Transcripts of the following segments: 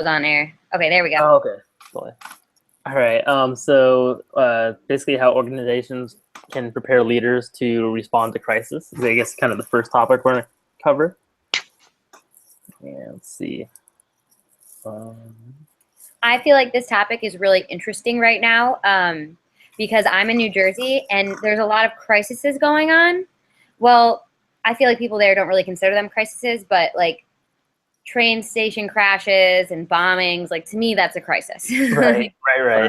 on air. Okay, there we go. Oh, okay. Cool. All right. So basically, how organizations can prepare leaders to respond to crisis is, I guess, kind of the first topic we're going to cover. And let's see. I feel like this topic is really interesting right now because I'm in New Jersey and there's a lot of crises going on. Well, I feel like people there don't really consider them crises, but like train station crashes and bombings, like to me, that's a crisis. Right.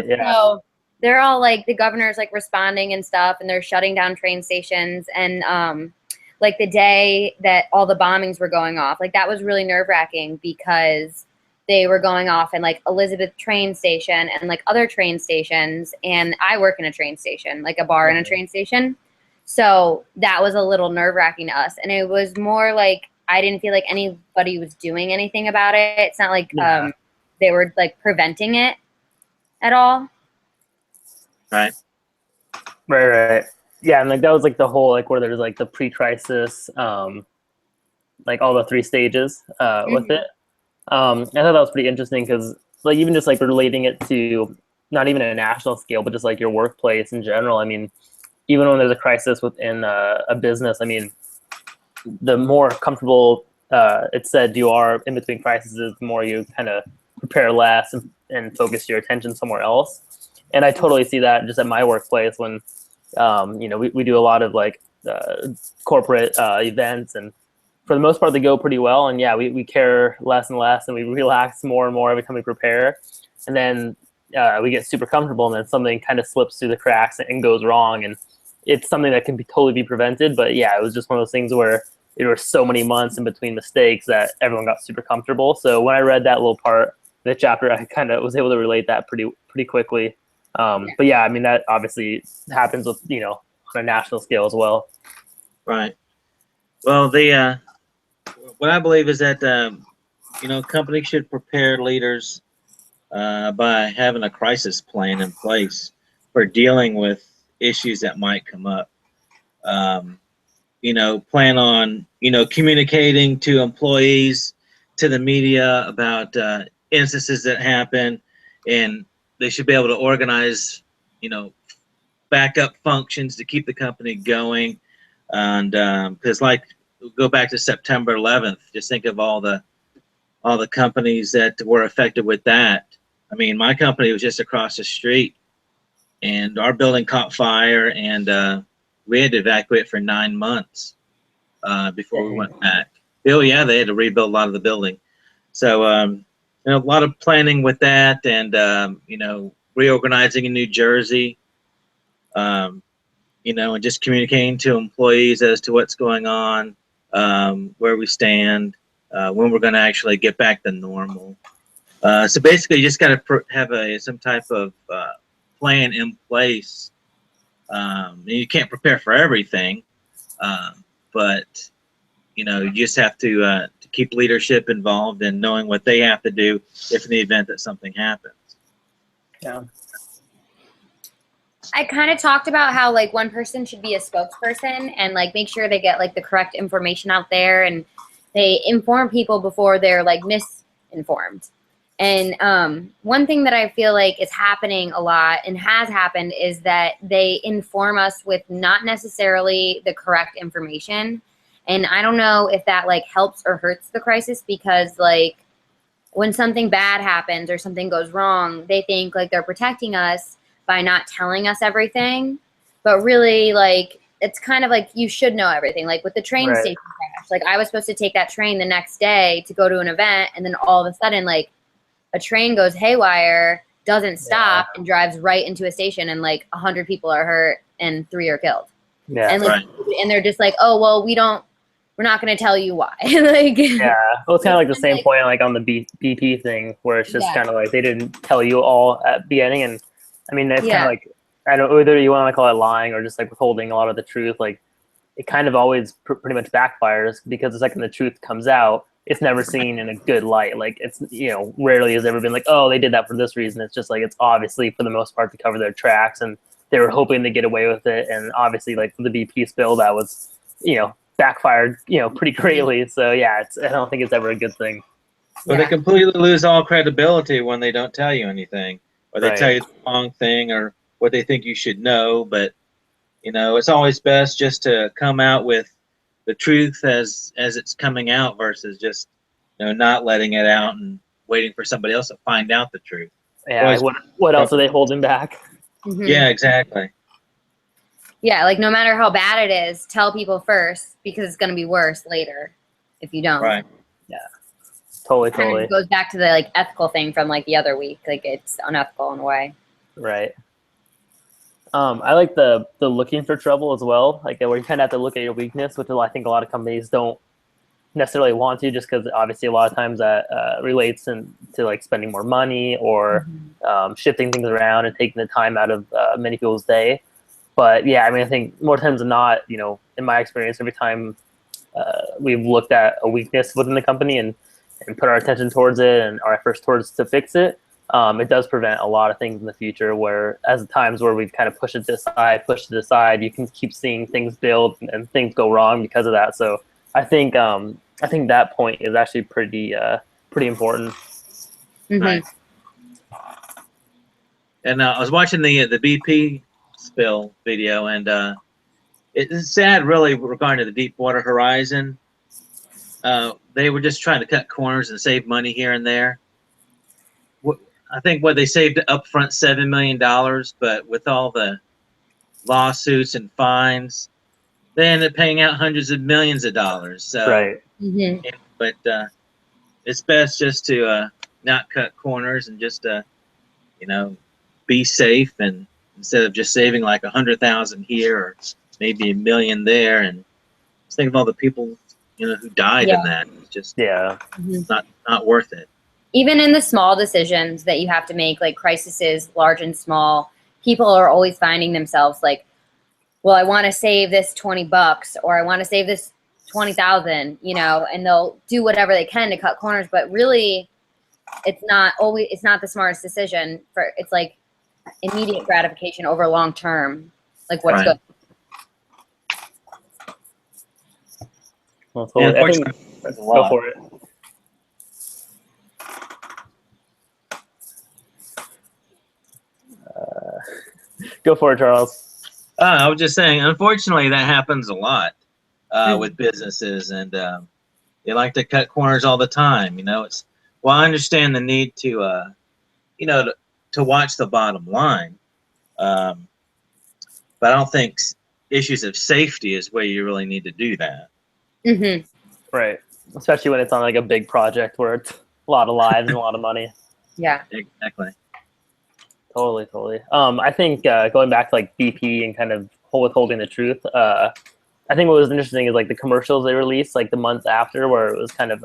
Yeah. So they're all like the governor's like responding and stuff, and they're shutting down train stations. And like the day that all the bombings were going off, like that was really nerve wracking because they were going off in like Elizabeth train station and like other train stations. And I work in a train station, like a bar in a train station. So that was a little nerve wracking to us. And it was more like I didn't feel like anybody was doing anything about it. It's not like they were like preventing it at all. Right. Yeah, and like that was like the whole like where there's like the pre-crisis, like all the three stages with it. I thought that was pretty interesting because like even just like relating it to not even a national scale, but just like your workplace in general. I mean, even when there's a crisis within a business, I mean, the more comfortable it's said you are in between crises, the more you kind of prepare less and focus your attention somewhere else. And I totally see that just at my workplace when, we do a lot of like corporate events, and for the most part, they go pretty well. And yeah, we care less and less, and we relax more and more every time we prepare. And then we get super comfortable, and then something kind of slips through the cracks and goes wrong. And it's something that can be totally be prevented. But yeah, it was just one of those things where there were so many months in between mistakes that everyone got super comfortable. So when I read that little part of the chapter, I kind of was able to relate that pretty quickly. But yeah, I mean, that obviously happens with, on a national scale as well. Right. Well, what I believe is that, companies should prepare leaders by having a crisis plan in place for dealing with issues that might come up. Plan on, communicating to employees, to the media about instances that happen, and they should be able to organize, backup functions to keep the company going. And because go back to September 11th, just think of all the companies that were affected with that. I mean, my company was just across the street, and our building caught fire, and we had to evacuate for 9 months before we went back. Oh yeah, they had to rebuild a lot of the building. So a lot of planning with that, and reorganizing in New Jersey. And just communicating to employees as to what's going on, where we stand, when we're going to actually get back to normal. So basically, you just got to have some type of plan in place. And you can't prepare for everything, but you just have to keep leadership involved and knowing what they have to do if in the event that something happens. Yeah. I kind of talked about how like one person should be a spokesperson and like make sure they get like the correct information out there and they inform people before they're like misinformed. And one thing that I feel like is happening a lot and has happened is that they inform us with not necessarily the correct information. And I don't know if that like helps or hurts the crisis, because like when something bad happens or something goes wrong, they think like they're protecting us by not telling us everything, but really like it's kind of like you should know everything. Like with the train station crash, like I was supposed to take that train the next day to go to an event, and then all of a sudden like a train goes haywire, doesn't stop, and drives right into a station, and like 100 people are hurt and 3 are killed. Yeah, and like and they're just like, oh well, we're not going to tell you why. Like, yeah, well, it's kind of like the same like, point like on the BP thing, where it's just kind of like they didn't tell you all at the beginning. And I mean, it's kind of like, I don't know, whether you want to call it lying or just like withholding a lot of the truth. Like it kind of always pretty much backfires, because the second the truth comes out, it's never seen in a good light. Like it's, rarely has ever been like, oh, they did that for this reason. It's just like, it's obviously for the most part to cover their tracks, and they were hoping to get away with it. And obviously like the BP spill, that was, backfired, pretty greatly. So yeah, I don't think it's ever a good thing. But they completely lose all credibility when they don't tell you anything, or they tell you the wrong thing, or what they think you should know. But it's always best just to come out with the truth as it's coming out versus just not letting it out and waiting for somebody else to find out the truth. Yeah. Like what else are they holding back? Mhm. Yeah, exactly. Yeah, like no matter how bad it is, tell people first because it's going to be worse later if you don't. Right. Yeah. Totally. Kind of goes back to the like ethical thing from like the other week. Like it's unethical in a way. Right. I like the looking for trouble as well. Like where you kind of have to look at your weakness, which I think a lot of companies don't necessarily want to, just because obviously a lot of times that relates to like spending more money or shifting things around and taking the time out of many people's day. But yeah, I mean, I think more times than not, in my experience, every time we've looked at a weakness within the company and put our attention towards it and our efforts towards to fix it, it does prevent a lot of things in the future. Where as the times where we've kind of pushed it aside, you can keep seeing things build and things go wrong because of that. So I think that point is actually pretty important. Mm-hmm. Right. And I was watching the BP spill video, and it's sad, really, regarding to the Deepwater Horizon. They were just trying to cut corners and save money here and there. I think they saved upfront $7 million, but with all the lawsuits and fines, they ended up paying out hundreds of millions of dollars. So, right. Mm-hmm. But it's best just to not cut corners and just be safe, and instead of just saving like 100,000 here or maybe $1 million there, and just think of all the people who died in that. It's just not worth it. Even in the small decisions that you have to make, like crises, large and small, people are always finding themselves like, well, I want to save this $20 or I want to save this 20,000, and they'll do whatever they can to cut corners. But really, it's not the smartest decision. It's like immediate gratification over long term, like what's good. Well, I think go for it. Go for it, Charles. I was just saying, unfortunately, that happens a lot with businesses, and they like to cut corners all the time. I understand the need to, to watch the bottom line, but I don't think issues of safety is where you really need to do that. Mm-hmm. Right, especially when it's on like a big project where it's a lot of lives and a lot of money. Yeah, exactly. Totally. I think going back to like BP and kind of withholding the truth, I think what was interesting is like the commercials they released like the months after, where it was kind of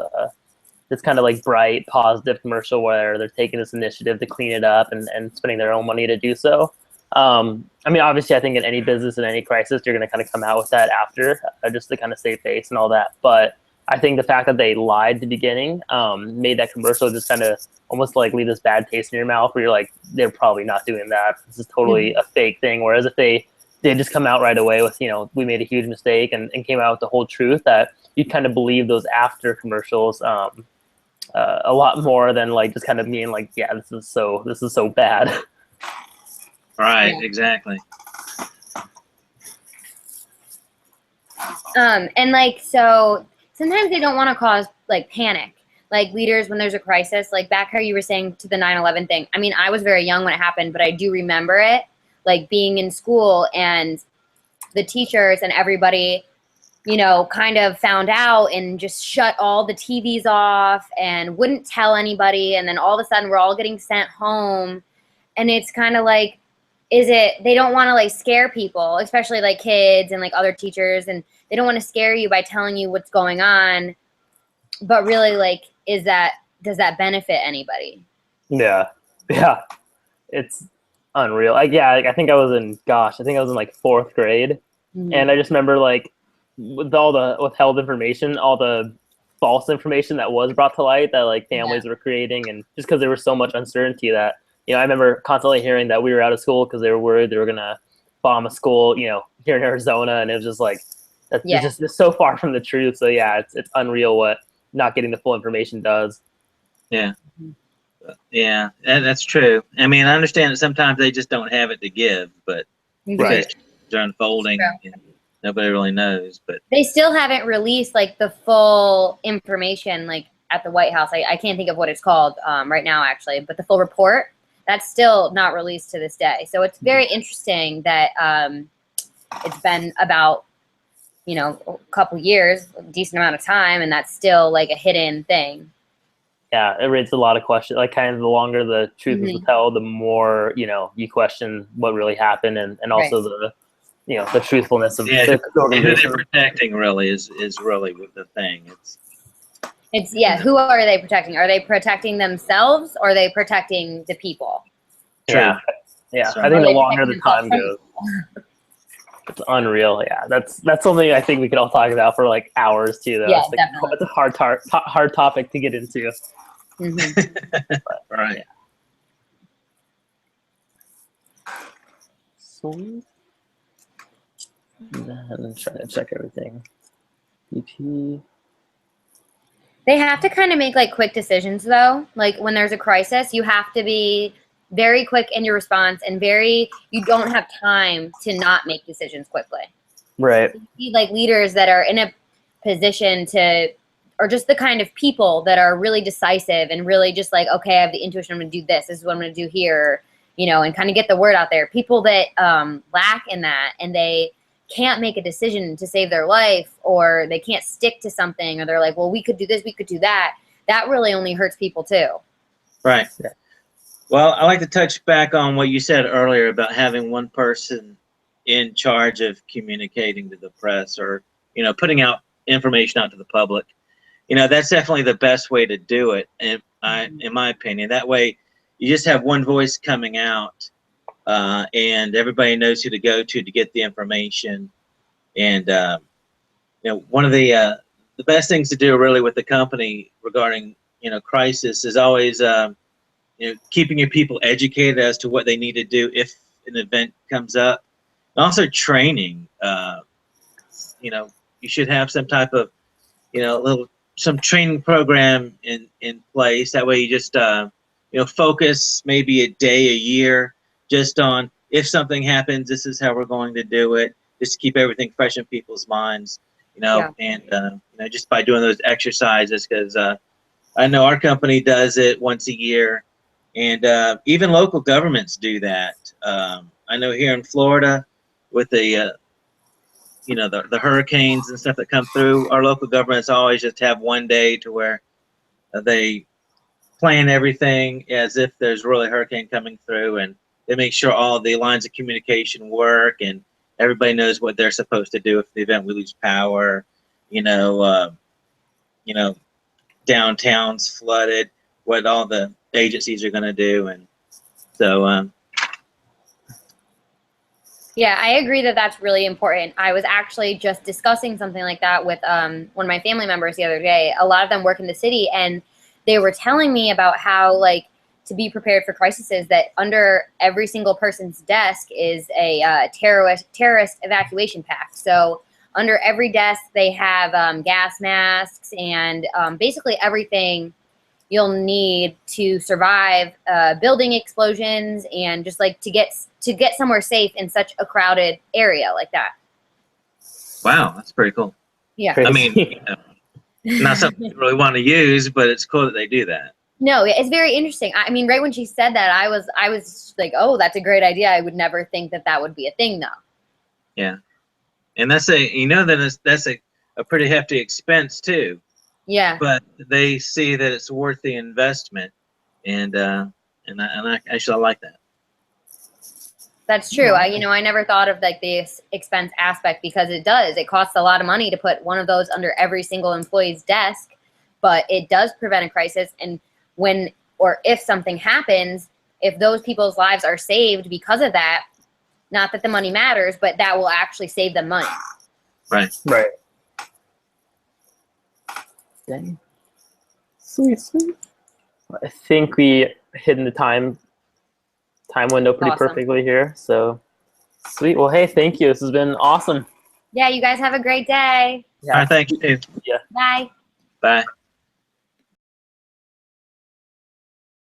this kind of like bright, positive commercial where they're taking this initiative to clean it up and spending their own money to do so. I mean, obviously, I think in any business, in any crisis, you're going to kind of come out with that after, just to kind of save face and all that. But I think the fact that they lied at the beginning made that commercial just kind of almost like leave this bad taste in your mouth where you're like, they're probably not doing that. This is totally a fake thing. Whereas if they did just come out right away with, we made a huge mistake and came out with the whole truth, that you kind of believe those after commercials a lot more than like just kind of being like, yeah, this is so bad. Right, exactly. And like, so sometimes they don't want to cause like panic, like leaders when there's a crisis, like back how you were saying to the 9/11 thing. I mean, I was very young when it happened, but I do remember it, like being in school and the teachers and everybody, kind of found out and just shut all the TVs off and wouldn't tell anybody. And then all of a sudden we're all getting sent home. And it's kind of like, they don't want to like scare people, especially like kids and like other teachers, and they don't want to scare you by telling you what's going on. But really, like, does that benefit anybody? Yeah. It's unreal. I think I was in like 4th grade. Mm-hmm. And I just remember like with all the withheld information, all the false information that was brought to light that like families were creating, and just because there was so much uncertainty that, I remember constantly hearing that we were out of school because they were worried they were going to bomb a school, here in Arizona. And it was just like, it's just so far from the truth. So yeah, it's unreal what not getting the full information does. Yeah, that's true. I mean, I understand that sometimes they just don't have it to give, but Right. because they're unfolding, and nobody really knows. But They still haven't released like the full information like at the White House. I can't think of what it's called right now actually, but the full report, that's still not released to this day. So it's very interesting that it's been about, you know, a couple years, a decent amount of time, and that's still like a hidden thing. Yeah, it raises a lot of questions. Like, kind of the longer the truth is withheld, the more, you know, you question what really happened, and also the, you know, the truthfulness of the who organization. they're protecting really is really the thing. It's who are they protecting? Are they protecting themselves, or are they protecting the people? Yeah, yeah. I think the longer the time goes, it's unreal. Yeah, that's something I think we could all talk about for like hours too. Though. Yeah, it's, like, definitely. it's a hard topic to get into. But, right. Yeah. Sweet. And then trying to check everything. EP. They have to kind of make like quick decisions though. Like when there's a crisis, you have to be very quick in your response and you don't have time to not make decisions quickly. Right. So you need like leaders that are in a position to, or just the kind of people that are really decisive and really just like, okay, I have the intuition, I'm going to do this. This is what I'm going to do here, you know, and kind of get the word out there. People that lack in that, and they can't make a decision to save their life, or they can't stick to something, or they're like, well, we could do this, we could do that. That really only hurts people too. Right. Yeah. Well, I like to touch back on what you said earlier about having one person in charge of communicating to the press, or, you know, putting out information out to the public. You know, that's definitely the best way to do it, in my opinion. That way, you just have one voice coming out, and everybody knows who to go to get the information. And you know, one of the best things to do really with the company regarding, you know, crisis is always you know, keeping your people educated as to what they need to do if an event comes up. And also training. You know, you should have some type of, you know, some training program in place. That way you just you know, focus maybe a day, a year, just on if something happens, this is how we're going to do it, just to keep everything fresh in people's minds, you know. And you know, just by doing those exercises, because I know our company does it once a year, and even local governments do that. I know here in Florida with the you know, the hurricanes and stuff that come through, our local governments always just have one day to where they plan everything as if there's really a hurricane coming through, and they make sure all the lines of communication work and everybody knows what they're supposed to do if the event we lose power, you know, downtown's flooded, what all the agencies are going to do. And so yeah, I agree that that's really important. I was actually just discussing something like that with one of my family members the other day. A lot of them work in the city, and they were telling me about how, like, to be prepared for crises, that under every single person's desk is a terrorist evacuation pack. So under every desk, they have gas masks and basically everything you'll need to survive building explosions, and just like to get somewhere safe in such a crowded area like that. wow, that's pretty cool. Yeah. I mean, you know, not something you really want to use, but it's cool that they do that. No, it's very interesting. I mean, right when she said that, I was like, oh, that's a great idea. I would never think that would be a thing, though. Yeah, and that's a pretty hefty expense too. Yeah. But they see that it's worth the investment, and I actually like that. That's true. I never thought of like the expense aspect, because it does. It costs a lot of money to put one of those under every single employee's desk, but it does prevent a crisis. And when or if something happens, if those people's lives are saved because of that, not that the money matters, but that will actually save them money. Right. Right. Dang. Sweet. I think we hit in the time window pretty perfectly here. So sweet. Well, hey, thank you. This has been awesome. Yeah, you guys have a great day. Yeah. All right, thank you. Yeah. Bye. Bye.